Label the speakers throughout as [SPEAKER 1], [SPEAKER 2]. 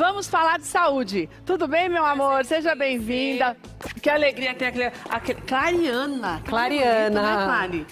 [SPEAKER 1] vamos falar de saúde. Tudo bem, meu amor? Seja bem-vinda. Que alegria ter aquele... Clariana.
[SPEAKER 2] Clariana.
[SPEAKER 1] Né, Clary?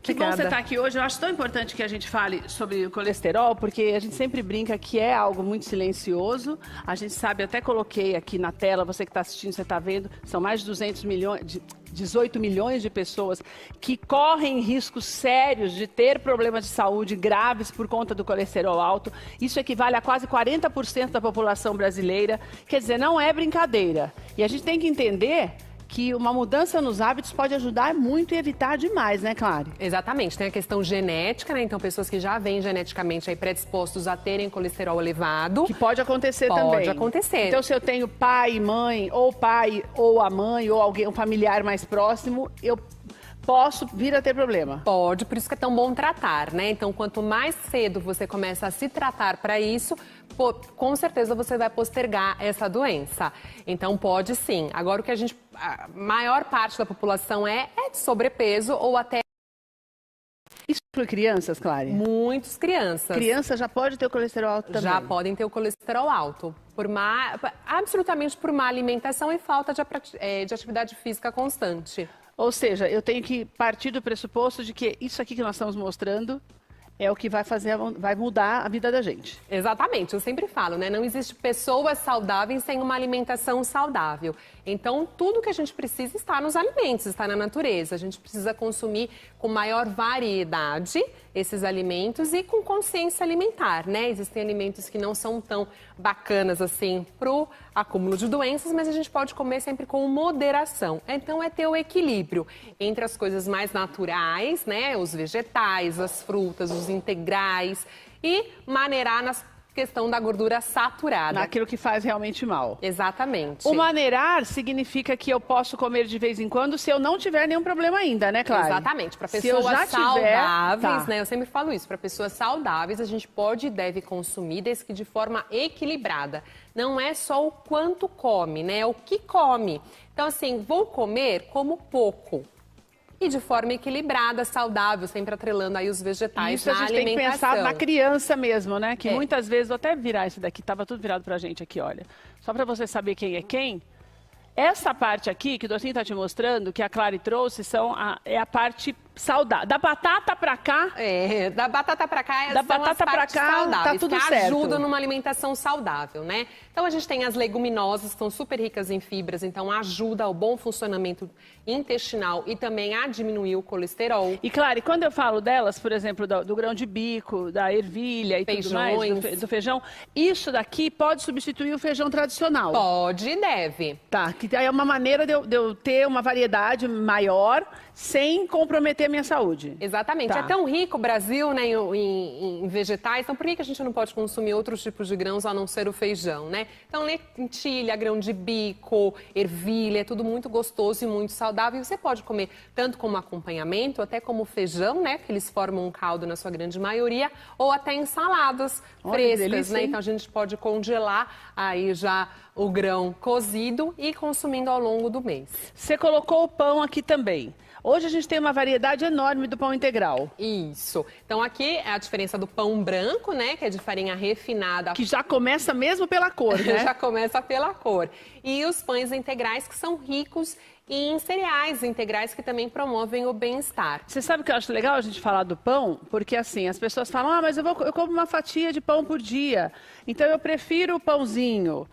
[SPEAKER 1] Que bom você estar aqui hoje. Eu acho tão importante que a gente fale sobre o colesterol, porque a gente sempre brinca que é algo muito silencioso. A gente sabe, até coloquei aqui na tela, você que está assistindo, você está vendo, são mais de 200 milhões, 18 milhões de pessoas que correm riscos sérios de ter problemas de saúde graves por conta do colesterol alto. Isso equivale a quase 40% da população brasileira. Quer dizer, não é brincadeira. E a gente tem que entender que uma mudança nos hábitos pode ajudar muito e evitar demais, né, Clary?
[SPEAKER 2] Exatamente. Tem a questão genética, né? Então, pessoas que já vêm geneticamente aí predispostos a terem colesterol elevado.
[SPEAKER 1] Que pode acontecer também.
[SPEAKER 2] Pode acontecer.
[SPEAKER 1] Então, se eu tenho pai e mãe, ou pai ou a mãe, ou alguém, um familiar mais próximo, eu posso vir a ter problema.
[SPEAKER 2] Pode, por isso que é tão bom tratar, né? Então, quanto mais cedo você começa a se tratar para isso, com certeza você vai postergar essa doença. Então, pode sim. Agora, a maior parte da população é de sobrepeso ou até...
[SPEAKER 1] Isso para crianças, Clary?
[SPEAKER 2] Muitas crianças.
[SPEAKER 1] Crianças já pode ter o colesterol alto também?
[SPEAKER 2] Já podem ter o colesterol alto. Absolutamente por má alimentação e falta de atividade física constante.
[SPEAKER 1] Ou seja, eu tenho que partir do pressuposto de que isso aqui que nós estamos mostrando é o que vai mudar a vida da gente.
[SPEAKER 2] Exatamente, eu sempre falo, né? Não existe pessoas saudáveis sem uma alimentação saudável. Então, tudo que a gente precisa está nos alimentos, está na natureza. A gente precisa consumir com maior variedade esses alimentos e com consciência alimentar, né? Existem alimentos que não são tão bacanas assim pro acúmulo de doenças, mas a gente pode comer sempre com moderação. Então, é ter o equilíbrio entre as coisas mais naturais, né? Os vegetais, as frutas, os integrais e maneirar na questão da gordura saturada.
[SPEAKER 1] Naquilo que faz realmente mal.
[SPEAKER 2] Exatamente.
[SPEAKER 1] O maneirar significa que eu posso comer de vez em quando se eu não tiver nenhum problema ainda, né, Clary?
[SPEAKER 2] Exatamente. Para pessoas saudáveis, né? Eu sempre falo isso. Para pessoas saudáveis, a gente pode e deve consumir, desde que de forma equilibrada. Não é só o quanto come, né? É o que come. Então, assim, vou comer como pouco. E de forma equilibrada, saudável, sempre atrelando aí os vegetais na alimentação. Isso a gente tem que pensar
[SPEAKER 1] na criança mesmo, né? Que muitas vezes, vou até virar esse daqui, tava tudo virado pra gente aqui, olha. Só pra você saber quem é quem. Essa parte aqui, que o Docinho tá te mostrando, que a Clary trouxe, é a parte saudável. Da batata pra cá...
[SPEAKER 2] da batata pra cá
[SPEAKER 1] da batata pra cá tá tudo
[SPEAKER 2] que
[SPEAKER 1] certo.
[SPEAKER 2] Ajuda numa alimentação saudável, né? Então, a gente tem as leguminosas, que são super ricas em fibras, então ajuda ao bom funcionamento intestinal e também a diminuir o colesterol.
[SPEAKER 1] E, Clary, quando eu falo delas, por exemplo, do grão de bico, da ervilha e tudo mais, do feijão, isso daqui pode substituir o feijão tradicional?
[SPEAKER 2] Pode e deve.
[SPEAKER 1] Tá, que é uma maneira de eu ter uma variedade maior sem comprometer a minha saúde.
[SPEAKER 2] Exatamente.
[SPEAKER 1] Tá.
[SPEAKER 2] É tão rico o Brasil, né, em vegetais, então por que a gente não pode consumir outros tipos de grãos a não ser o feijão, né? Então, lentilha, grão de bico, ervilha, é tudo muito gostoso e muito saudável. E você pode comer tanto como acompanhamento, até como feijão, né, que eles formam um caldo na sua grande maioria, ou até ensaladas frescas, né? Então, a gente pode congelar aí já o grão cozido e consumindo ao longo do mês.
[SPEAKER 1] Você colocou o pão aqui também. Hoje a gente tem uma variedade enorme do pão integral.
[SPEAKER 2] Isso. Então aqui é a diferença do pão branco, né, que é de farinha refinada.
[SPEAKER 1] Que já começa mesmo pela cor, né?
[SPEAKER 2] Já começa pela cor. E os pães integrais, que são ricos em cereais integrais que também promovem o bem-estar.
[SPEAKER 1] Você sabe o que eu acho legal a gente falar do pão? Porque assim, as pessoas falam, mas eu como uma fatia de pão por dia, então eu prefiro o pãozinho.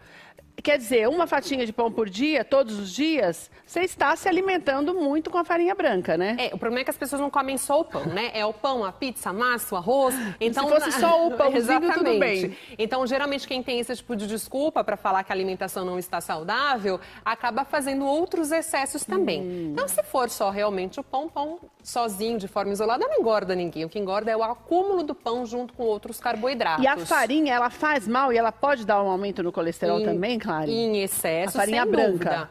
[SPEAKER 1] Quer dizer, uma fatinha de pão por dia, todos os dias, você está se alimentando muito com a farinha branca, né?
[SPEAKER 2] O problema é que as pessoas não comem só o pão, né? É o pão, a pizza, a massa, o arroz. Então,
[SPEAKER 1] se fosse só o pãozinho, tudo bem.
[SPEAKER 2] Então, geralmente, quem tem esse tipo de desculpa para falar que a alimentação não está saudável, acaba fazendo outros excessos também. Então, se for só realmente o pão sozinho, de forma isolada, não engorda ninguém. O que engorda é o acúmulo do pão junto com outros carboidratos.
[SPEAKER 1] E a farinha, ela faz mal e ela pode dar um aumento no colesterol também, Clary?
[SPEAKER 2] Em excesso,
[SPEAKER 1] a farinha
[SPEAKER 2] sem
[SPEAKER 1] branca.
[SPEAKER 2] Dúvida.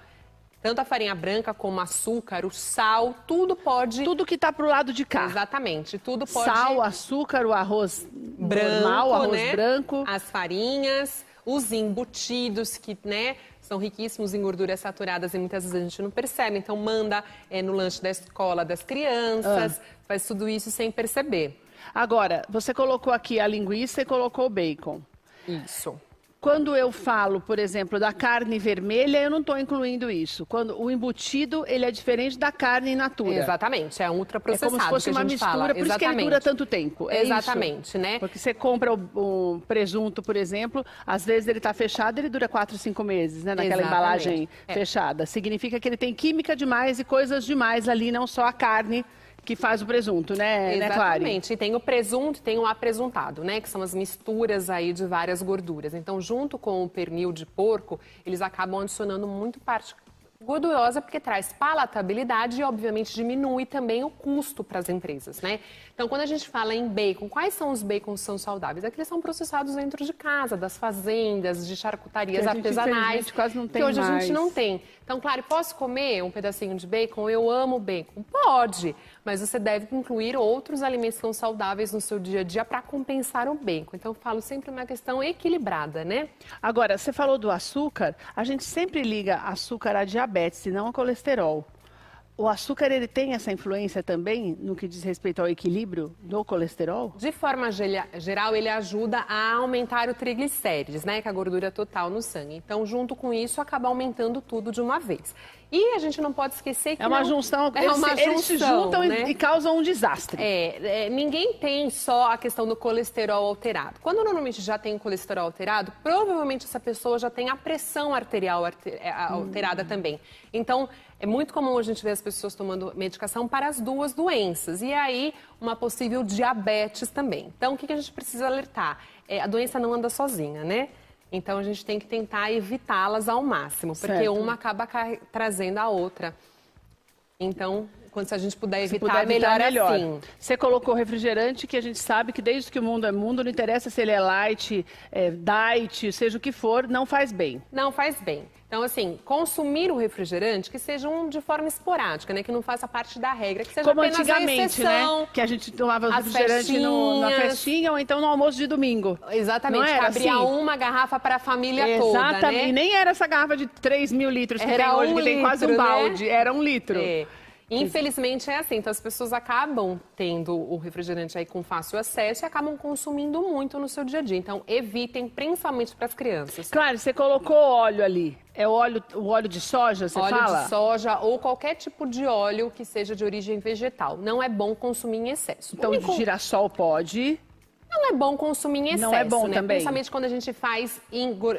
[SPEAKER 2] Tanto a farinha branca como açúcar, o sal, tudo pode...
[SPEAKER 1] Tudo que está pro lado de cá.
[SPEAKER 2] Exatamente, tudo pode...
[SPEAKER 1] Sal, açúcar, o arroz
[SPEAKER 2] branco,
[SPEAKER 1] normal, o arroz
[SPEAKER 2] né?
[SPEAKER 1] branco.
[SPEAKER 2] As farinhas, os embutidos que, né, são riquíssimos em gorduras saturadas e muitas vezes a gente não percebe. Então manda no lanche da escola das crianças, faz tudo isso sem perceber.
[SPEAKER 1] Agora, você colocou aqui a linguiça e colocou o bacon.
[SPEAKER 2] Isso.
[SPEAKER 1] quando eu falo, por exemplo, da carne vermelha, eu não estou incluindo isso. Quando o embutido, ele é diferente da carne in natura.
[SPEAKER 2] Exatamente, é um ultraprocessado.
[SPEAKER 1] É como se fosse uma mistura,
[SPEAKER 2] fala.
[SPEAKER 1] por isso que ele dura tanto tempo. É
[SPEAKER 2] Exatamente,
[SPEAKER 1] isso?
[SPEAKER 2] Né?
[SPEAKER 1] Porque você compra o presunto, por exemplo, às vezes ele está fechado, ele dura 4, 5 meses, né? Naquela embalagem fechada. Significa que ele tem química demais e coisas demais ali, não só a carne que faz o presunto, né,
[SPEAKER 2] Exatamente. E tem o presunto e tem o apresuntado, né? Que são as misturas aí de várias gorduras. Então, junto com o pernil de porco, eles acabam adicionando muito parte gordurosa, porque traz palatabilidade e, obviamente, diminui também o custo para as empresas, né? Então, quando a gente fala em bacon, quais são os bacons que são saudáveis? Aqueles são processados dentro de casa, das fazendas, de charcutarias artesanais,
[SPEAKER 1] quase não tem
[SPEAKER 2] que hoje
[SPEAKER 1] mais.
[SPEAKER 2] A gente não tem. Então, claro, posso comer um pedacinho de bacon? Eu amo bacon. Pode, mas você deve incluir outros alimentos que são saudáveis no seu dia a dia para compensar o bacon. Então, eu falo sempre uma questão equilibrada, né?
[SPEAKER 1] Agora, você falou do açúcar, a gente sempre liga açúcar à diabetes e não ao colesterol. O açúcar, ele tem essa influência também no que diz respeito ao equilíbrio do colesterol?
[SPEAKER 2] De forma geral, ele ajuda a aumentar o triglicérides, né, que é a gordura total no sangue. Então, junto com isso, acaba aumentando tudo de uma vez. E a gente não pode esquecer que
[SPEAKER 1] é uma junção, eles se juntam, né? e causam um desastre.
[SPEAKER 2] Ninguém tem só a questão do colesterol alterado. Quando normalmente já tem o colesterol alterado, provavelmente essa pessoa já tem a pressão arterial alterada também. Então, é muito comum a gente ver as pessoas tomando medicação para as duas doenças. E aí, uma possível diabetes também. Então, o que a gente precisa alertar? A doença não anda sozinha, né? Então, a gente tem que tentar evitá-las ao máximo, porque uma acaba trazendo a outra. Então, quando a gente puder evitar, melhor assim.
[SPEAKER 1] Você colocou refrigerante, que a gente sabe que desde que o mundo é mundo, não interessa se ele é light, diet, seja o que for, não faz bem.
[SPEAKER 2] Não faz bem. Então, assim, consumir o refrigerante que seja de forma esporádica, né? Que não faça parte da regra, que seja
[SPEAKER 1] como
[SPEAKER 2] apenas
[SPEAKER 1] antigamente,
[SPEAKER 2] a exceção,
[SPEAKER 1] né? Que a gente tomava o refrigerante na festinha ou então no almoço de domingo.
[SPEAKER 2] Exatamente, que abria uma garrafa para a família toda, né?
[SPEAKER 1] Exatamente, e nem era essa garrafa de 3 mil litros que
[SPEAKER 2] era
[SPEAKER 1] tem hoje, que tem quase um balde,
[SPEAKER 2] né?
[SPEAKER 1] Era 1 litro.
[SPEAKER 2] Infelizmente é assim, então as pessoas acabam tendo o refrigerante aí com fácil acesso e acabam consumindo muito no seu dia a dia. Então evitem, principalmente para as crianças.
[SPEAKER 1] Claro, você colocou óleo ali. É o óleo de soja, você fala?
[SPEAKER 2] Óleo de soja ou qualquer tipo de óleo que seja de origem vegetal. Não é bom consumir em excesso.
[SPEAKER 1] Então de girassol pode...
[SPEAKER 2] Não é bom consumir em excesso,
[SPEAKER 1] não é bom
[SPEAKER 2] né?
[SPEAKER 1] também.
[SPEAKER 2] Principalmente quando a gente faz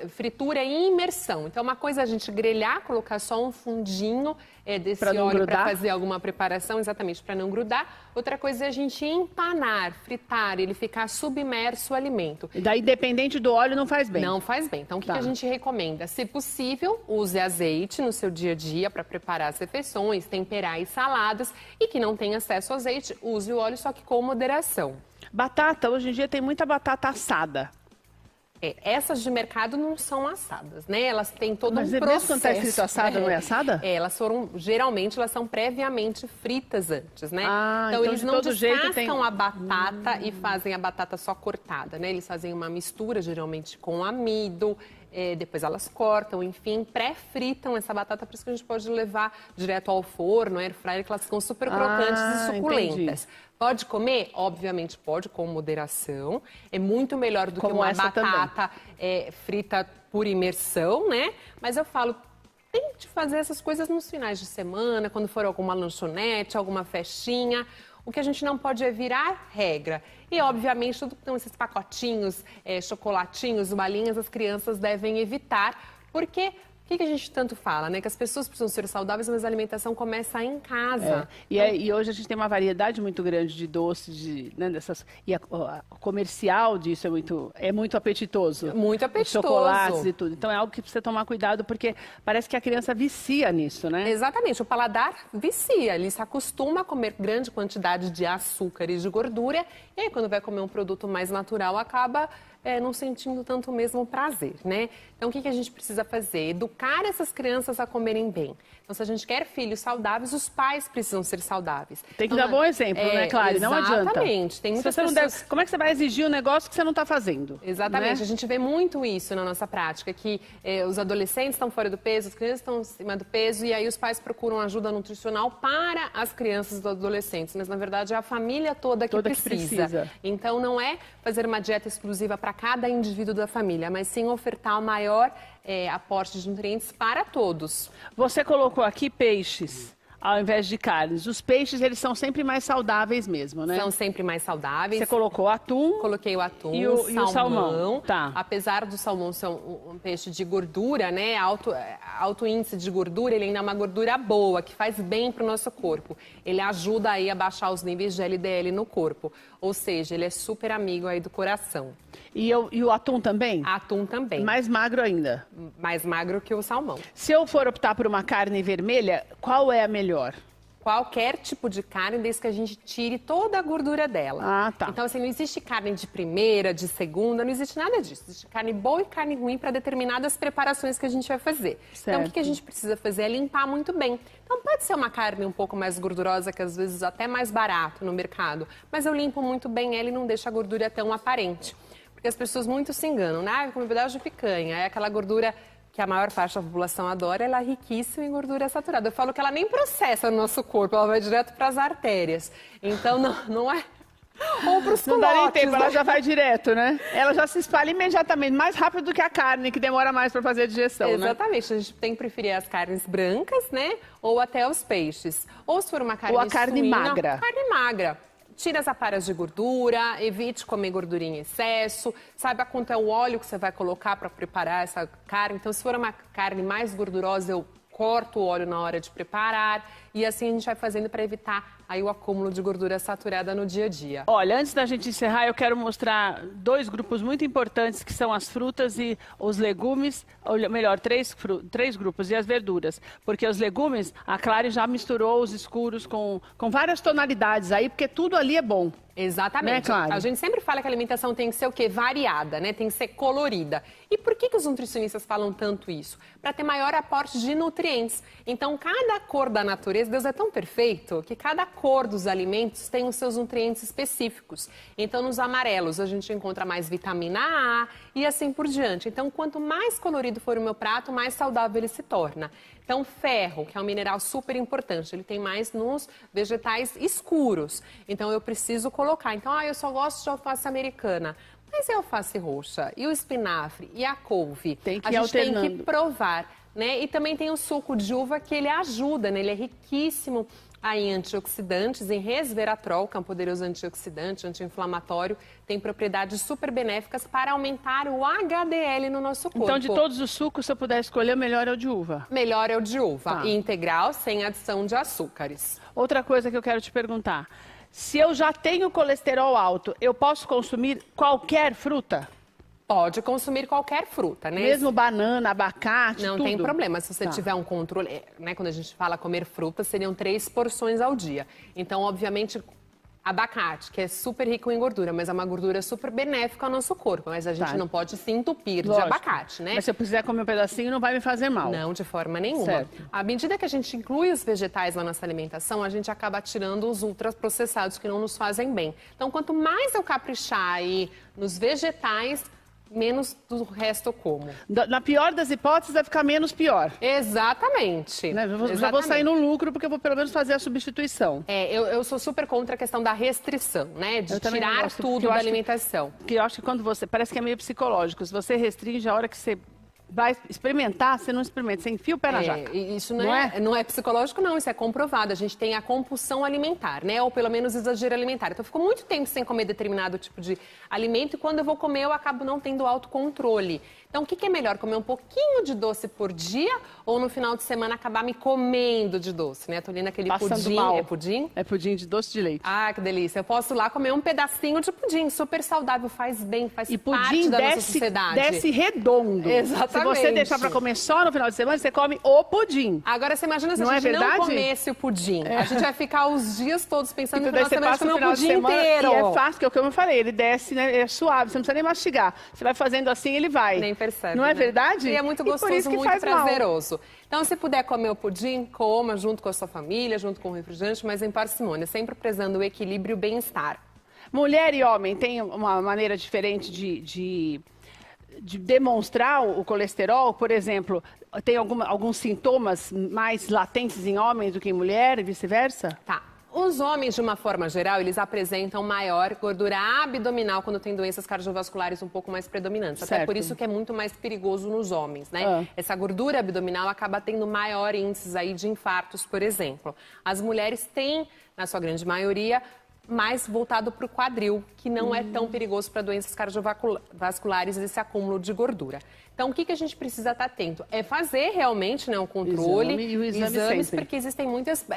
[SPEAKER 2] fritura e imersão. Então, uma coisa é a gente grelhar, colocar só um fundinho desse óleo para fazer alguma preparação, exatamente, para não grudar. Outra coisa é a gente empanar, fritar, ele ficar submerso o alimento.
[SPEAKER 1] E daí, dependente do óleo, não faz bem?
[SPEAKER 2] Não faz bem. Então, o que a gente recomenda? Se possível, use azeite no seu dia a dia para preparar as refeições, temperar as saladas. E que não tem acesso ao azeite, use o óleo, só que com moderação.
[SPEAKER 1] Batata, hoje em dia tem muita batata assada.
[SPEAKER 2] Essas de mercado não são assadas, né? Elas têm todo um processo.
[SPEAKER 1] Mas mesmo quando está escrito assada, não é assada?
[SPEAKER 2] Geralmente elas são previamente fritas antes, né?
[SPEAKER 1] Então
[SPEAKER 2] eles não descascam a batata e fazem a batata só cortada, né? Eles fazem uma mistura, geralmente, com amido. Depois elas cortam, enfim, pré-fritam essa batata, por isso que a gente pode levar direto ao forno, air fryer, que elas ficam super crocantes e suculentas. Entendi. Pode comer? Obviamente pode, com moderação. É muito melhor do que uma batata frita por imersão, né? Mas eu falo, tente fazer essas coisas nos finais de semana, quando for alguma lanchonete, alguma festinha. O que a gente não pode é virar regra. E, obviamente, tudo que tem esses pacotinhos, chocolatinhos, balinhas, as crianças devem evitar, porque... O que a gente tanto fala, né? Que as pessoas precisam ser saudáveis, mas a alimentação começa em casa.
[SPEAKER 1] E hoje a gente tem uma variedade muito grande de doces, né, e o comercial disso é muito apetitoso.
[SPEAKER 2] Muito apetitoso.
[SPEAKER 1] Chocolates e tudo. Então é algo que precisa tomar cuidado, porque parece que a criança vicia nisso, né?
[SPEAKER 2] Exatamente. O paladar vicia. Ele se acostuma a comer grande quantidade de açúcar e de gordura. E aí, quando vai comer um produto mais natural, acaba... não sentindo tanto o mesmo prazer, né? Então, o que a gente precisa fazer? Educar educar essas crianças a comerem bem. Então, se a gente quer filhos saudáveis, os pais precisam ser saudáveis.
[SPEAKER 1] Tem que dar bom exemplo, né, Clary? Não adianta.
[SPEAKER 2] Exatamente. Tem muitas pessoas...
[SPEAKER 1] Como é que você vai exigir um negócio que você não está fazendo?
[SPEAKER 2] Exatamente.
[SPEAKER 1] Né?
[SPEAKER 2] A gente vê muito isso na nossa prática, que os adolescentes estão fora do peso, as crianças estão acima do peso, e aí os pais procuram ajuda nutricional para as crianças e os adolescentes. Mas, na verdade, é a família toda que precisa. Então, não é fazer uma dieta exclusiva para cada indivíduo da família, mas sim ofertar o maior aporte de nutrientes para todos.
[SPEAKER 1] Você colocou aqui peixes ao invés de carnes. Os peixes, eles são sempre mais saudáveis mesmo, né?
[SPEAKER 2] São sempre mais saudáveis.
[SPEAKER 1] Você colocou atum.
[SPEAKER 2] Coloquei o atum,
[SPEAKER 1] e o salmão.
[SPEAKER 2] Tá. Apesar do salmão ser um peixe de gordura, né? Alto índice de gordura, ele ainda é uma gordura boa, que faz bem para o nosso corpo. Ele ajuda aí a baixar os níveis de LDL no corpo. Ou seja, ele é super amigo aí do coração.
[SPEAKER 1] E o atum também?
[SPEAKER 2] Atum também.
[SPEAKER 1] Mais magro ainda?
[SPEAKER 2] Mais magro que o salmão.
[SPEAKER 1] Se eu for optar por uma carne vermelha, qual é a melhor?
[SPEAKER 2] Qualquer tipo de carne, desde que a gente tire toda a gordura dela.
[SPEAKER 1] Ah, tá.
[SPEAKER 2] Então, assim, não existe carne de primeira, de segunda, não existe nada disso. Existe carne boa e carne ruim para determinadas preparações que a gente vai fazer.
[SPEAKER 1] Certo.
[SPEAKER 2] Então, o que a gente precisa fazer é limpar muito bem. Então, pode ser uma carne um pouco mais gordurosa, que às vezes até mais barato no mercado, mas eu limpo muito bem ela e não deixo a gordura tão aparente. Porque as pessoas muito se enganam, né? Ah, como um pedaço de picanha, é aquela gordura que a maior parte da população adora, ela é riquíssima em gordura saturada. Eu falo que ela nem processa no nosso corpo, ela vai direto para as artérias. Então, não é... Ou para os
[SPEAKER 1] Não dá nem tempo,
[SPEAKER 2] né?
[SPEAKER 1] ela já vai direto, né? Ela já se espalha imediatamente, mais rápido do que a carne, que demora mais para fazer a digestão,
[SPEAKER 2] Exatamente.
[SPEAKER 1] Né?
[SPEAKER 2] A gente tem que preferir as carnes brancas, né? Ou até os peixes. Ou se for uma carne
[SPEAKER 1] ou a carne
[SPEAKER 2] suína,
[SPEAKER 1] magra.
[SPEAKER 2] Carne magra. Tira as aparas de gordura, evite comer gordura em excesso, saiba quanto é o óleo que você vai colocar para preparar essa carne. Então, se for uma carne mais gordurosa, eu corto o óleo na hora de preparar. E assim a gente vai fazendo para evitar aí o acúmulo de gordura saturada no dia a dia.
[SPEAKER 1] Olha, antes da gente encerrar, eu quero mostrar dois grupos muito importantes, que são as frutas e os legumes, ou melhor, três grupos, e as verduras. Porque os legumes, a Clary já misturou os escuros com várias tonalidades aí, porque tudo ali é bom.
[SPEAKER 2] Exatamente.
[SPEAKER 1] Né, Clary?
[SPEAKER 2] A gente sempre fala que a alimentação tem que ser o quê? Variada, né? Tem que ser colorida. E por que os nutricionistas falam tanto isso? Para ter maior aporte de nutrientes. Então, cada cor da natureza, Deus é tão perfeito que cada cor dos alimentos tem os seus nutrientes específicos. Então, nos amarelos, a gente encontra mais vitamina A e assim por diante. Então, quanto mais colorido for o meu prato, mais saudável ele se torna. Então, ferro, que é um mineral super importante, ele tem mais nos vegetais escuros. Então, eu preciso colocar. Então, eu só gosto de alface americana. Mas e a alface roxa? E o espinafre? E a couve?
[SPEAKER 1] Tem que
[SPEAKER 2] ir alternando. Tem que
[SPEAKER 1] alternando.
[SPEAKER 2] provar, né? E também tem o suco de uva, que ele ajuda, né? Ele é riquíssimo em antioxidantes, em resveratrol, que é um poderoso antioxidante, anti-inflamatório, tem propriedades super benéficas para aumentar o HDL no nosso corpo.
[SPEAKER 1] Então, de todos os sucos, se eu puder escolher, o melhor é o de uva.
[SPEAKER 2] Melhor é o de uva,
[SPEAKER 1] Tá.
[SPEAKER 2] e integral, sem adição de açúcares.
[SPEAKER 1] Outra coisa que eu quero te perguntar. Se eu já tenho colesterol alto, eu posso consumir qualquer fruta?
[SPEAKER 2] Pode consumir qualquer fruta, né?
[SPEAKER 1] Mesmo banana, abacate,
[SPEAKER 2] Não
[SPEAKER 1] tudo?
[SPEAKER 2] tem problema. Se você tiver um controle, né? Quando a gente fala comer frutas, seriam 3 porções ao dia. Então, obviamente, abacate, que é super rico em gordura, mas é uma gordura super benéfica ao nosso corpo. Mas a gente não pode se entupir de abacate, né?
[SPEAKER 1] Mas se eu quiser comer um pedacinho, não vai me fazer mal.
[SPEAKER 2] Não, de forma nenhuma.
[SPEAKER 1] Certo.
[SPEAKER 2] À medida que a gente inclui os vegetais na nossa alimentação, a gente acaba tirando os ultraprocessados que não nos fazem bem. Então, quanto mais eu caprichar aí nos vegetais, menos do resto eu como.
[SPEAKER 1] Na pior das hipóteses, vai ficar menos pior.
[SPEAKER 2] Exatamente.
[SPEAKER 1] Né? Já vou
[SPEAKER 2] Exatamente.
[SPEAKER 1] sair no lucro, porque eu vou pelo menos fazer a substituição.
[SPEAKER 2] Eu sou super contra a questão da restrição, né? De tirar tudo da alimentação.
[SPEAKER 1] Porque eu acho que quando você... Parece que é meio psicológico. Se você restringe, a hora que você vai experimentar, você não experimenta, você enfia o pé na jaca.
[SPEAKER 2] Isso não é psicológico, não, isso é comprovado. A gente tem a compulsão alimentar, né? Ou pelo menos exagero alimentar. Então, eu fico muito tempo sem comer determinado tipo de alimento e quando eu vou comer, eu acabo não tendo autocontrole. Então, o que é melhor? Comer um pouquinho de doce por dia ou no final de semana acabar me comendo de doce, né? Tô ali naquele pudim.
[SPEAKER 1] Mal.
[SPEAKER 2] É pudim?
[SPEAKER 1] É pudim de doce de leite.
[SPEAKER 2] Ah, que delícia. Eu posso lá comer um pedacinho de pudim, super saudável, faz bem, faz
[SPEAKER 1] e
[SPEAKER 2] parte da nossa sociedade.
[SPEAKER 1] Desce redondo.
[SPEAKER 2] Exatamente. Exatamente.
[SPEAKER 1] Se você deixar para comer só no final de semana, você come o pudim.
[SPEAKER 2] Agora, você imagina se a gente não comesse o pudim. A gente vai ficar os dias todos pensando no final de semana, comer o pudim inteiro.
[SPEAKER 1] E é fácil, que é o que eu falei, ele desce, né, é suave, você não precisa nem mastigar. Você vai fazendo assim, ele vai.
[SPEAKER 2] Nem percebe,
[SPEAKER 1] não é verdade?
[SPEAKER 2] E é muito gostoso, muito prazeroso. Então, se puder comer o pudim, coma junto com a sua família, junto com o refrigerante, mas em parcimônia, sempre prezando o equilíbrio e o bem-estar.
[SPEAKER 1] Mulher e homem têm uma maneira diferente de demonstrar o colesterol? Por exemplo, tem alguns sintomas mais latentes em homens do que em mulher e vice-versa?
[SPEAKER 2] Tá. Os homens, de uma forma geral, eles apresentam maior gordura abdominal quando tem doenças cardiovasculares um pouco mais predominantes.
[SPEAKER 1] Certo.
[SPEAKER 2] Até por isso que é muito mais perigoso nos homens, né? Essa gordura abdominal acaba tendo maior índices aí de infartos, por exemplo. As mulheres têm, na sua grande maioria, mais voltado para o quadril, que não é tão perigoso para doenças cardiovasculares esse acúmulo de gordura. Então, o que a gente precisa estar atento? É fazer realmente, né, um controle, exames, porque existem muitas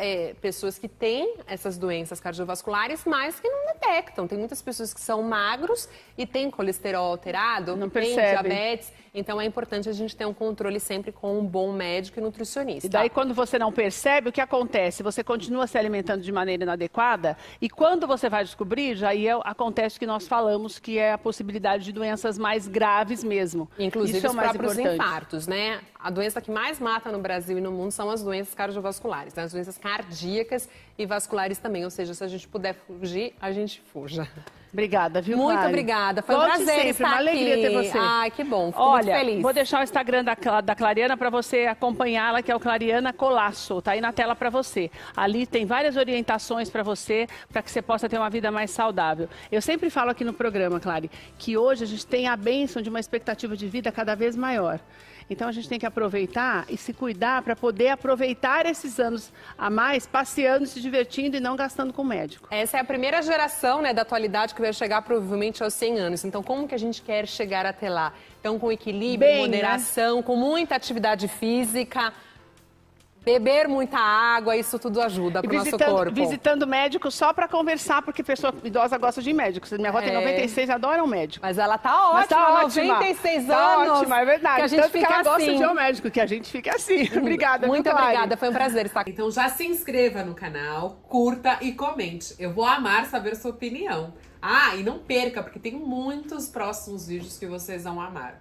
[SPEAKER 2] pessoas que têm essas doenças cardiovasculares, mas que não detectam. Tem muitas pessoas que são magros e têm colesterol alterado,
[SPEAKER 1] não
[SPEAKER 2] têm
[SPEAKER 1] percebem.
[SPEAKER 2] diabetes. Então, é importante a gente ter um controle sempre com um bom médico e nutricionista.
[SPEAKER 1] E daí, quando você não percebe, o que acontece? Você continua se alimentando de maneira inadequada e quando você vai descobrir, já aí acontece o que nós falamos, que é a possibilidade de doenças mais graves mesmo.
[SPEAKER 2] Inclusive os próprios infartos, né? A doença que mais mata no Brasil e no mundo são as doenças cardiovasculares, né? As doenças cardíacas e vasculares também. Ou seja, se a gente puder fugir, a gente fuja.
[SPEAKER 1] Obrigada, viu,
[SPEAKER 2] Muito
[SPEAKER 1] Clary?
[SPEAKER 2] obrigada. Foi um prazer estar
[SPEAKER 1] uma alegria
[SPEAKER 2] aqui.
[SPEAKER 1] ter você.
[SPEAKER 2] Ai, que bom. Fico
[SPEAKER 1] Olha,
[SPEAKER 2] muito feliz.
[SPEAKER 1] Vou deixar o Instagram da Clariana para você acompanhá-la, que é o Clariana Colasso. Tá aí na tela para você. Ali tem várias orientações para você, para que você possa ter uma vida mais saudável. Eu sempre falo aqui no programa, Clary, que hoje a gente tem a bênção de uma expectativa de vida cada vez maior. Então a gente tem que aproveitar e se cuidar para poder aproveitar esses anos a mais, passeando, se divertindo e não gastando com o médico.
[SPEAKER 2] Essa é a primeira geração, né, da atualidade que vai chegar provavelmente aos 100 anos. Então, como que a gente quer chegar até lá? Então, com equilíbrio, moderação, né? Com muita atividade física. Beber muita água, isso tudo ajuda para o nosso corpo.
[SPEAKER 1] Visitando médico só para conversar, porque pessoa idosa gosta de médico. Minha avó tem 96, adora um médico.
[SPEAKER 2] Mas ela tá ótima, 96 anos.
[SPEAKER 1] Tá ótima, é verdade.
[SPEAKER 2] Que a gente fica
[SPEAKER 1] que ela gosta
[SPEAKER 2] assim.
[SPEAKER 1] de um médico, que a gente fica assim. Obrigada,
[SPEAKER 2] muito obrigada, foi um prazer estar aqui.
[SPEAKER 3] Então já se inscreva no canal, curta e comente. Eu vou amar saber sua opinião. Ah, e não perca, porque tem muitos próximos vídeos que vocês vão amar.